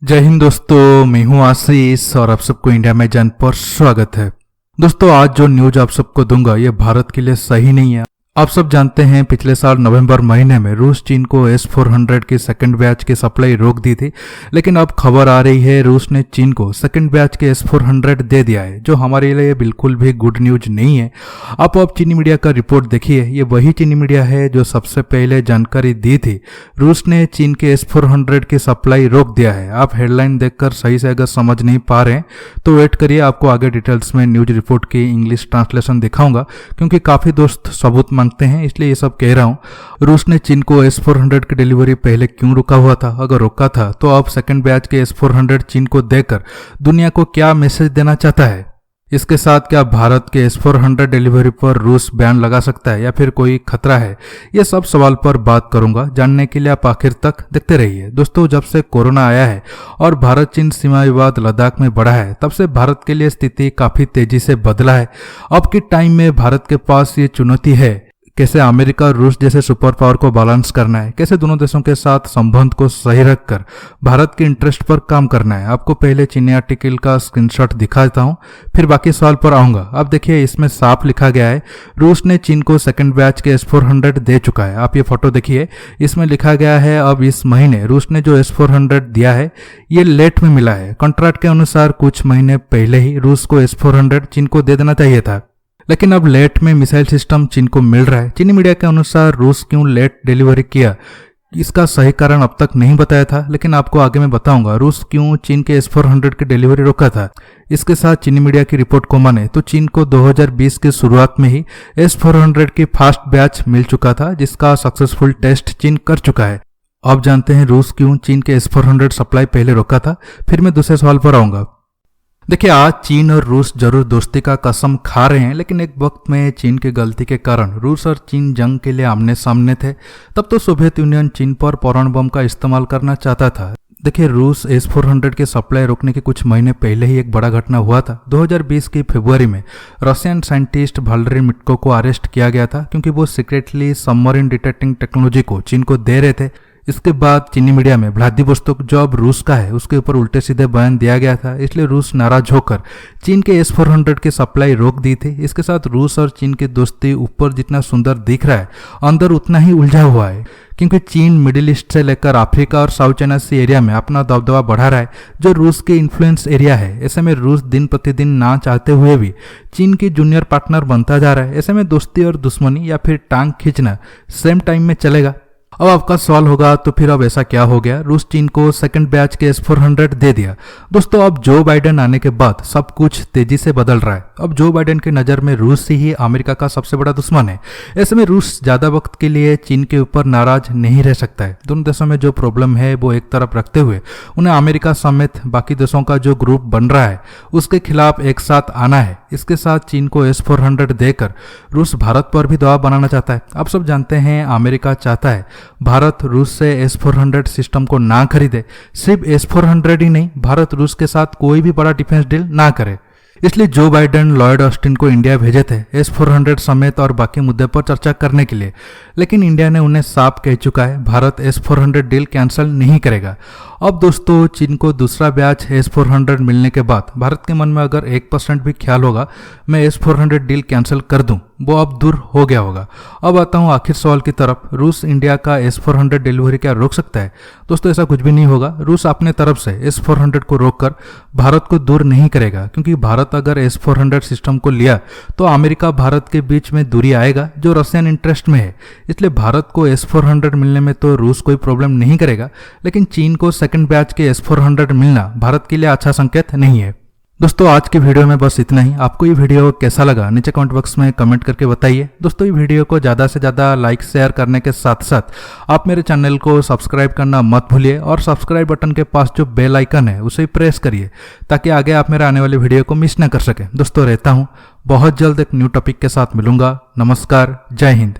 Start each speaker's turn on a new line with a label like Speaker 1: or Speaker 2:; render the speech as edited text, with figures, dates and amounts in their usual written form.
Speaker 1: जय हिंद दोस्तों, मैं हूं आशीष और आप सबको इंडिया में जान पर स्वागत है। दोस्तों, आज जो न्यूज आप सबको दूंगा ये भारत के लिए सही नहीं है। आप सब जानते हैं पिछले साल नवंबर महीने में रूस चीन को S-400 की सेकंड बैच की सप्लाई रोक दी थी, लेकिन अब खबर आ रही है रूस ने चीन को सेकंड बैच के S-400 दे दिया है, जो हमारे लिए बिल्कुल भी गुड न्यूज नहीं है। आप अब चीनी मीडिया का रिपोर्ट देखिए, ये वही चीनी मीडिया है जो सबसे पहले जानकारी दी थी रूस ने चीन के S-400 की सप्लाई रोक दिया है। आप हेडलाइन देखकर सही से अगर समझ नहीं पा रहे हैं तो वेट करिए, आपको आगे डिटेल्स में न्यूज रिपोर्ट की इंग्लिश ट्रांसलेशन दिखाऊंगा, क्योंकि काफी दोस्त सबूत मांगते हैं, इसलिए ये सब कह रहा हूं। रूस ने चीन को S-400 की डिलीवरी पहले क्यों रुका हुआ था? अगर रोका था तो अब सेकंड बैच के S-400 चीन को देकर दुनिया को क्या मैसेज देना चाहता है? इसके साथ क्या भारत के S-400 डिलीवरी पर रूस बैन लगा सकता है या फिर कोई खतरा है? ये सब सवाल पर बात करूंगा। जानने के लिए आप आखिर तक देखते रहिए। दोस्तों, जब से कोरोना आया है और भारत चीन सीमा विवाद लद्दाख में बढ़ा है, तब से भारत के लिए स्थिति काफी तेजी से बदला है। अब के टाइम में भारत के पास ये चुनौती है, कैसे अमेरिका और रूस जैसे सुपर पावर को बैलेंस करना है, कैसे दोनों देशों के साथ संबंध को सही रखकर भारत के इंटरेस्ट पर काम करना है। आपको पहले चीनी आर्टिकल का स्क्रीनशॉट दिखा देता हूं, फिर बाकी सवाल पर आऊंगा। अब देखिए, इसमें साफ लिखा गया है रूस ने चीन को सेकंड बैच के S-400 दे चुका है। आप ये फोटो देखिए, इसमें लिखा गया है अब इस महीने रूस ने जो S-400 दिया है ये लेट में मिला है। कॉन्ट्रैक्ट के अनुसार कुछ महीने पहले ही रूस को S-400 चीन को दे देना चाहिए था, लेकिन अब लेट में मिसाइल सिस्टम चीन को मिल रहा है। चीनी मीडिया के अनुसार रूस क्यों लेट डिलीवरी किया, इसका सही कारण अब तक नहीं बताया था, लेकिन आपको आगे मैं बताऊंगा रूस क्यों चीन के S-400 की डिलीवरी रोका था। इसके साथ चीनी मीडिया की रिपोर्ट को माने तो चीन को 2020 की शुरुआत में ही S-400 की फास्ट बैच मिल चुका था, जिसका सक्सेसफुल टेस्ट चीन कर चुका है। अब जानते हैं रूस क्यों चीन के S-400 सप्लाई पहले रोका था, फिर मैं दूसरे सवाल पर आऊंगा। देखिए, आज चीन और रूस जरूर दोस्ती का कसम खा रहे हैं, लेकिन एक वक्त में चीन की गलती के कारण रूस और चीन जंग के लिए आमने सामने थे। तब तो सोवियत यूनियन चीन पर परमाणु बम का इस्तेमाल करना चाहता था। देखिए, रूस S-400 की सप्लाई रोकने के कुछ महीने पहले ही एक बड़ा घटना हुआ था। 2020 की फरवरी में रशियन साइंटिस्ट वालेरी मिट्को को अरेस्ट किया गया था, क्योंकि वो सीक्रेटली सबमरीन डिटेक्टिंग टेक्नोलॉजी को चीन को दे रहे थे। इसके बाद चीनी मीडिया में व्लादिवोस्तोक जो अब रूस का है उसके ऊपर उल्टे सीधे बयान दिया गया था, इसलिए रूस नाराज होकर चीन के S-400 की सप्लाई रोक दी थी। इसके साथ रूस और चीन की दोस्ती ऊपर जितना सुंदर दिख रहा है, अंदर उतना ही उलझा हुआ है, क्योंकि चीन मिडिल ईस्ट से लेकर अफ्रीका और साउथ चाइना सी एरिया में अपना दबदबा बढ़ा रहा है, जो रूस के इन्फ्लुएंस एरिया है। ऐसे में रूस दिन प्रतिदिन ना चाहते हुए भी चीन की जूनियर पार्टनर बनता जा रहा है। ऐसे में दोस्ती और दुश्मनी या फिर टांग खींचना सेम टाइम में चलेगा। अब आपका सवाल होगा, तो फिर अब ऐसा क्या हो गया रूस चीन को सेकंड बैच के S-400 दे दिया? दोस्तों, अब जो बाइडेन आने के बाद सब कुछ तेजी से बदल रहा है। अब जो बाइडेन की नज़र में रूस ही अमेरिका का सबसे बड़ा दुश्मन है। ऐसे में रूस ज़्यादा वक्त के लिए चीन के ऊपर नाराज नहीं रह सकता है। दोनों देशों में जो प्रॉब्लम है वो एक तरफ रखते हुए उन्हें अमेरिका समेत बाकी देशों का जो ग्रुप बन रहा है उसके खिलाफ एक साथ आना है। इसके साथ चीन को S-400 देकर रूस भारत पर भी दबाव बनाना चाहता है। आप सब जानते हैं अमेरिका चाहता है भारत रूस से S-400 सिस्टम को ना खरीदे। सिर्फ S-400 ही नहीं, भारत रूस के साथ कोई भी बड़ा डिफेंस डील ना करे। इसलिए जो बाइडेन लॉयड ऑस्टिन को इंडिया भेजे थे S-400 समेत और बाकी मुद्दे पर चर्चा करने के लिए, लेकिन इंडिया ने उन्हें साफ कह चुका है भारत S-400 डील कैंसिल नहीं करेगा। अब दोस्तों, चीन को दूसरा बैच S-400 मिलने के बाद भारत के मन में अगर 1% भी ख्याल होगा मैं S-400 डील कैंसिल कर दूं, वो अब दूर हो गया होगा। अब आता हूं आखिर सवाल की तरफ, रूस इंडिया का S-400 डिलीवरी क्या रोक सकता है? दोस्तों, ऐसा कुछ भी नहीं होगा। रूस अपने तरफ से S-400 को रोककर भारत को दूर नहीं करेगा, क्योंकि भारत अगर S-400 सिस्टम को लिया तो अमेरिका भारत के बीच में दूरी आएगा, जो रशियन इंटरेस्ट में है। इसलिए भारत को S-400 मिलने में तो रूस कोई प्रॉब्लम नहीं करेगा, लेकिन चीन को सेकंड बैच के S-400 मिलना भारत के लिए अच्छा संकेत नहीं है। दोस्तों, आज की वीडियो में बस इतना ही। आपको ये वीडियो कैसा लगा नीचे कमेंट बॉक्स में कमेंट करके बताइए। दोस्तों, ये वीडियो को ज़्यादा से ज़्यादा लाइक शेयर करने के साथ साथ आप मेरे चैनल को सब्सक्राइब करना मत भूलिए, और सब्सक्राइब बटन के पास जो बेल आइकन है उसे प्रेस करिए, ताकि आगे आप मेरे आने वाले वीडियो को मिस ना कर सकें। दोस्तों, रहता हूँ, बहुत जल्द एक न्यू टॉपिक के साथ मिलूंगा। नमस्कार, जय हिंद।